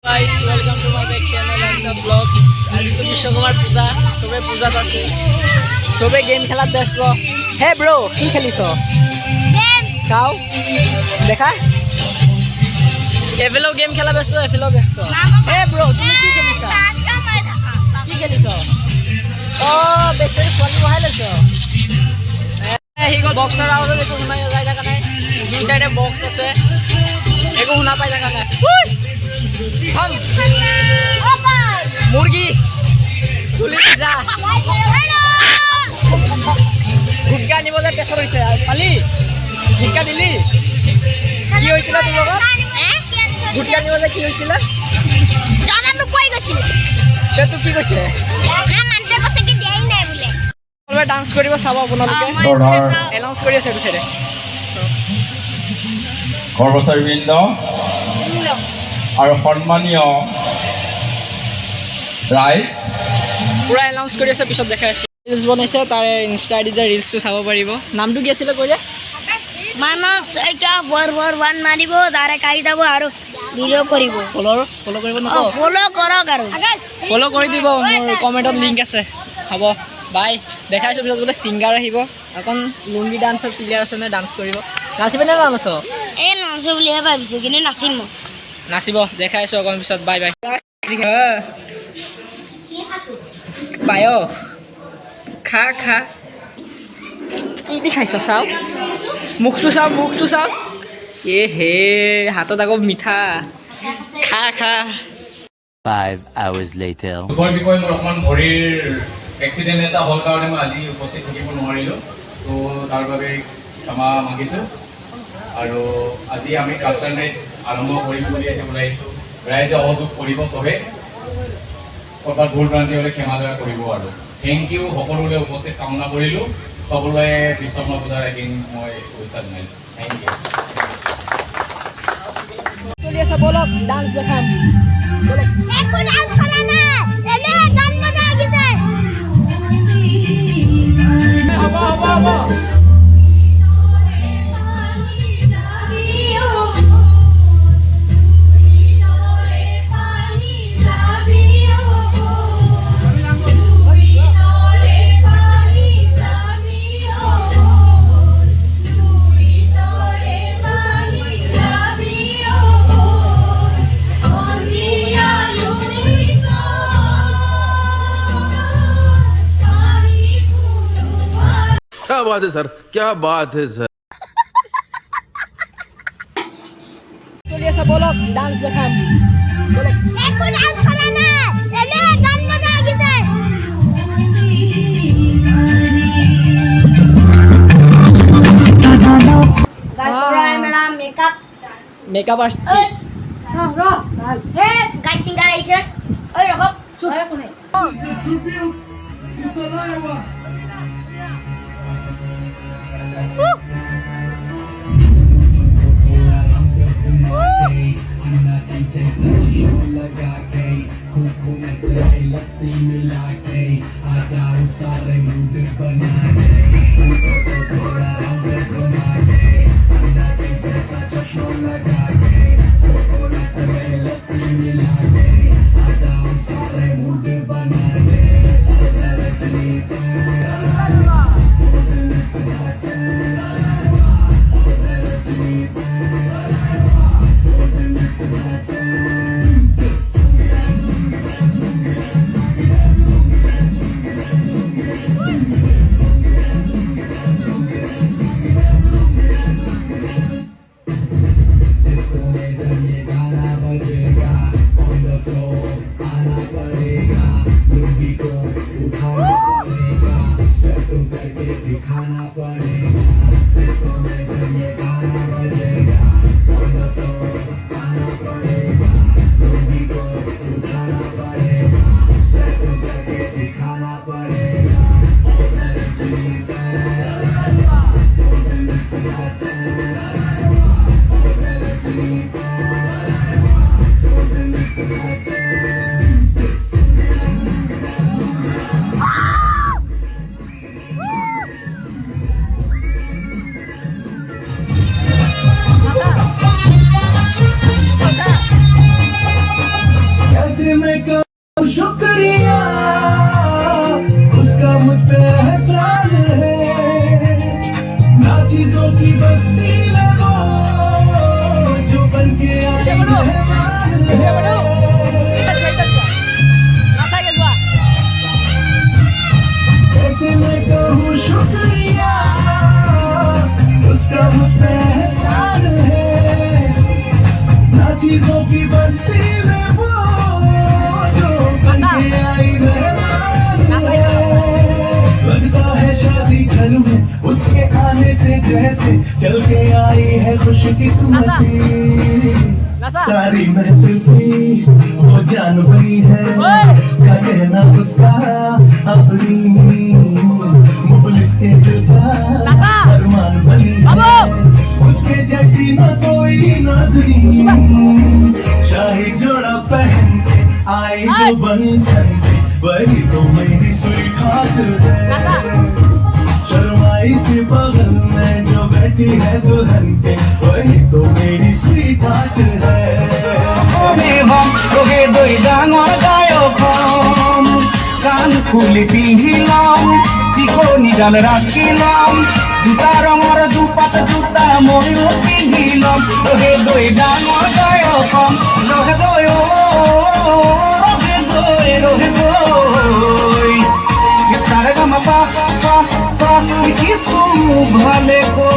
Guys, welcome to my back channel and the vlogs. आज तो विश्वकर्मार पूजा सबे पूजा আছে सबे गेम খেলাত ব্যস্ত হে ব্রো কি খেলিছ গেম চাও দেখা এফেলো গেম খেলা ব্যস্ত এফেলো ব্যস্ত হে ব্রো তুমি কি খেলিছা কি খেলিছ ও বেকসাইড সোয়ালি বহাই লৈছ হি গল বক্সৰ আউট দেখো শুনাই যায় থাকা নাই দুই সাইডে বক্স আছে একো শুনা পাই থাকা নাই हम मुर्गी चुली जा गुटका निबले प्रेसार হৈছে খালি গুটকা দিলি কি হৈছিল তোৰ লগত গুটকা নিবলে কি হৈছিল জানানো কই গৈছিল তে তু কি কৈছে না মানতে কৈছে কি দেই নাই বলে অলবা ডান্স কৰিব চাব আপোনালোকে এনাউন্স কৰি আছে বিচৰে কৰ্মচাৰীবৃন্দ আৰু সন্মানীয় ৰাইজ পুৰা এনাউন্স কৰি আছে পিছত দেখাই আছে ৰিলস বনাইছে তাৰ ইনষ্টা আইডি যে ৰিলসটো চাব পাৰিব নামটো কি আছিল কইলে মানস এটা বৰবৰ ওয়ান মাৰিব তাৰে কাই যাব আৰু ভিডিও কৰিব ফলো কৰিব নক ফলো কৰক আৰু ফলো কৰি দিব মোৰ কমেন্টত লিংক আছে হ'ব বাই দেখাইছো পিছত বোলে সিঙ্গাৰ আহিব এখন লুঙ্গি ডান্সৰ প্লেয়াৰ আছে না ডান্স কৰিব নাচিবে না নাচ এই নাচ বুলি ভাবিছো কিন্তু নাচিম মই নাচিব দেখাইছো অকণ পিছত বাই বাই পায় খা খা কি দি খাইছ চাও মুখটো চাও এ হে হাতত আকৌ মিঠা খা খা 5 hours later দুপৰ বিষয়ে মোৰ অকমান ভৰিৰ এক্সিডেণ্ট এটা হ'ল কাৰণে মই আজি উপস্থিত থাকিব নোৱাৰিলোঁ তো তাৰ বাবে ক্ষমা মাগিছোঁ আৰু আজি আমি কালচাৰ নাইট আৰম্ভ কৰিম বুলি এতিয়া ওলাইছোঁ ৰাইজে সহযোগ কৰিব চবে ক'ৰবাত ভুল ভ্ৰান্তি হ'লে ক্ষমা দয়া কৰিব আৰু থেংক ইউ সকলোৰে উপস্থিত কামনা কৰিলোঁ সকলোৱে বিশ্বকৰ্মা পূজাৰ এদিন মই শুভেচ্ছা জনাইছোঁ থেংক ইউ চলি আছে বলক ডান্স দেখাম বলক একো ডান্স চলা না এনে গান বজা গিছে হ'ব क्या बात है सर क्या बात है सर চলি আছে বলক ডান্স দেখাম বলক একো ডান্স চলা না এনে গান বজা গিছে गाइस रहा मेरा मेकअप आर्टिस्ट रो हे गाइस सिंगर आइছে ओइ रखो चुप है कोने शुक्रिया उसका मुझ पे एहसान है ना चीजों की बस्ती में वो जो बन के आई मेहमान है कैसे मैं कहूँ शुक्रिया उसका मुझ पे एहसान है ना चीजों की बस्ती में वो जो बन के आई मेहमान है लगता है शादी घर में उसके आने से जैसे चल के आई है खुशकिस्मती सारी महफिल की वो जान बनी है क्या कहना उसका अपनी मुफलिस के दिल का अरमान बनी है उसके जैसी न कोई नाज़री शाही जोड़ा पहन के आई जो बंधन पे वही तो मेरी स्वीट हार्ट है शर्माई सी बगल में जो बैठी है दुल्हन के वही तो मेरी स्वीट हार्ट है তোকে দই ডাঙর গায়ক কান খুলি পিন্ধিলাম চিকনি জাল রাখিলাম জুতা রঙর দুপাত জুতা ময়ূর পিন্ধিলাম তোকে দই ডাঙর গায়ক রহে দই রহে দই রহে দই সারে গামা পা পা পা কি সুমু ভালে গো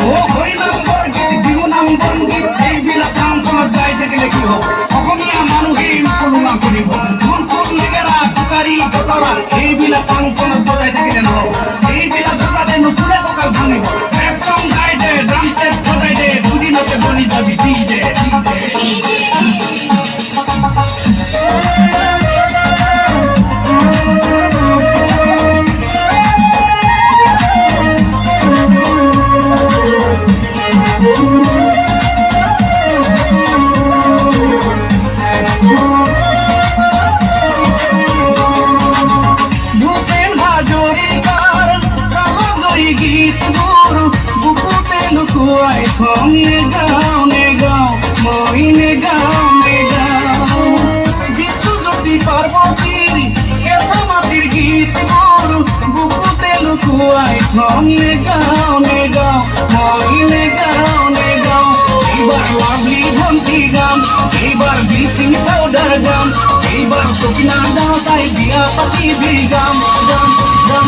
ও হইলাম বরগীত জীবনাম বঙ্গীত এই বিলা কাম সময় যাই থাকিলে কি হব অসমীয়া মানুহে উপলুঙা কৰিব কোন কোন লিগেৰা টুকাৰী বতৰা এই বিলা কাম সময় বজাই থাকিলে নহব এই বিলা বজালে নুঠুলে কঁকাল ভাঙিব একদম গাই দে ড্ৰাম ছেট বজাই দে দুদিনতে বনি যাবি ডিজে এইবার ব্লিচিং পাউডার গাম এইবার সকিনা দাসাই দিয়া পাতি দি গাম গাম গাম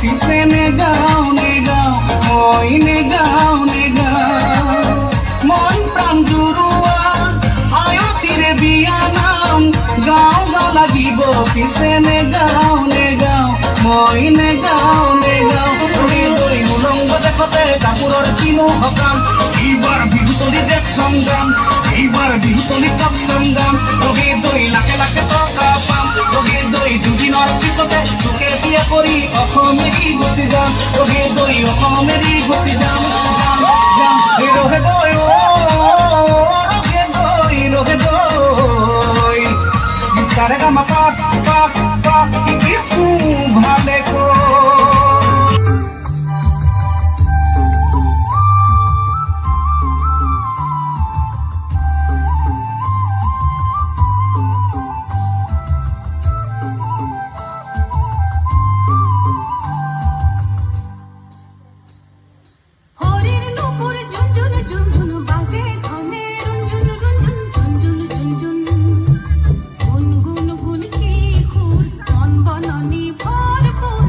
পিছে নে গাও মই নে গাও মন প্ৰাণ জুৰুৱা আয়তিৰে বিয়া নাম গাও গাও লাগিব পিছে নে গাও মই নে গাও দৰি দৰি উলংগ দেখতে কাপোৰৰ কিনো সকাম এইবাৰ বিহুতলি দেখ সংগ্ৰাম এইবাৰ বিহুতলি কাপ সংগ্ৰাম দৰি দৰি লাখে লাখে টকা পাম দৰি দৰি দুদিনৰ পিছতে তোকে বিয়া কৰি অসমেৰি গুচি যাম দৰি দৰি অসমেৰি গুচি যাম ৰহে দৈ ৰহে দৈ বিচাৰে কামা পাত পাত পাত কিছু ভালে কৈ গুনগুন গুন কি খুর মন বননি ভরপুর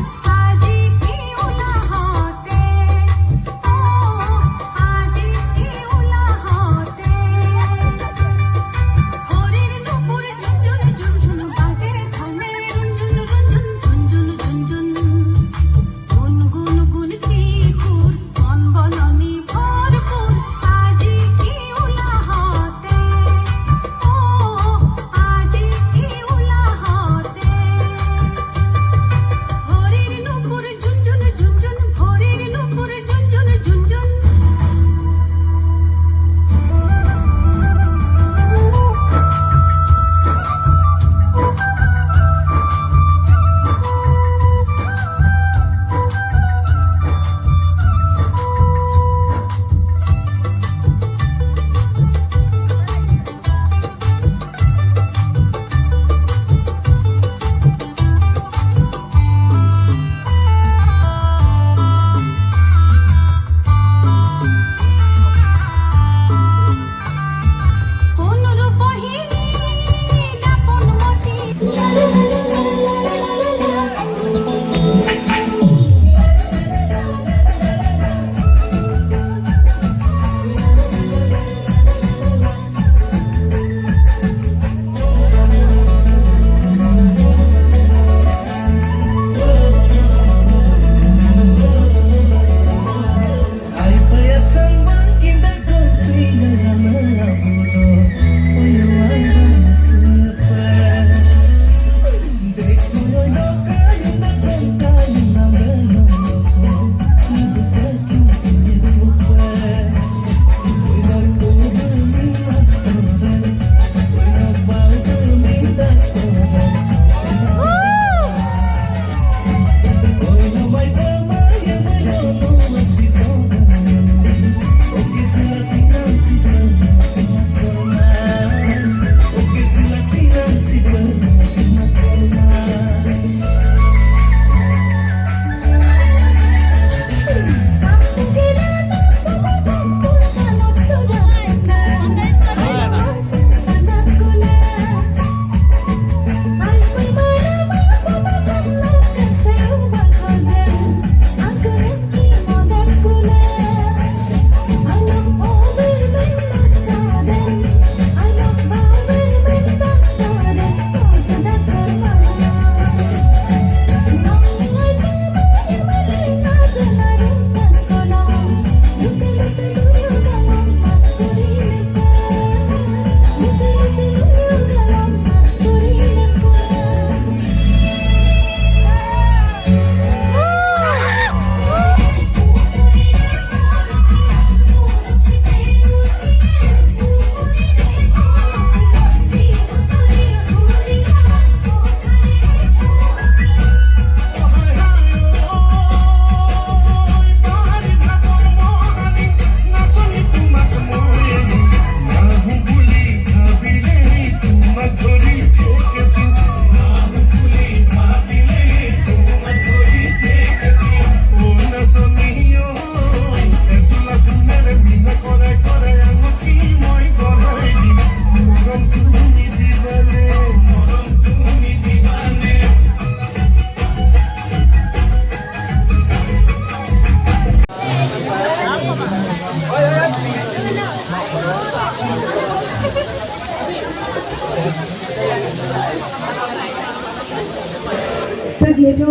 তো যিহেতু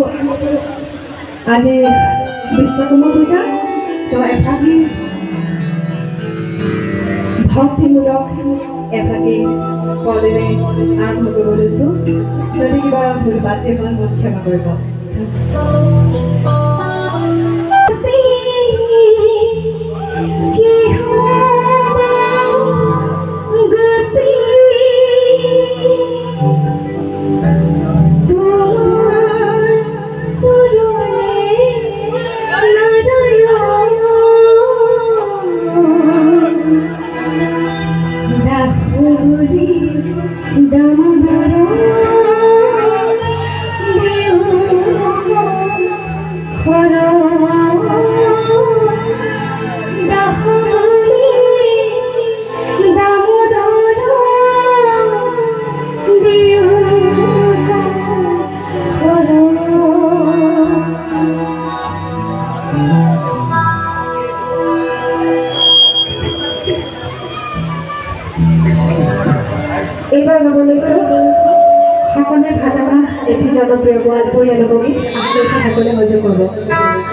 আজি বিশ্বকৰ্মা পূজা তো এফাকি ভক্তিমূলক এফাকি পদেৰে আৰম্ভ কৰিব লৈছোঁ যদি কিবা ভুল বাটে হয় মোক ক্ষমা কৰিব এইবাৰ গাব লৈছোঁ সকলোৱে ভাল লগা এটি জনপ্ৰিয় গোৱালপৰীয়া লোকগীত আপোনালোকে সকলোৱে সহযোগ কৰিব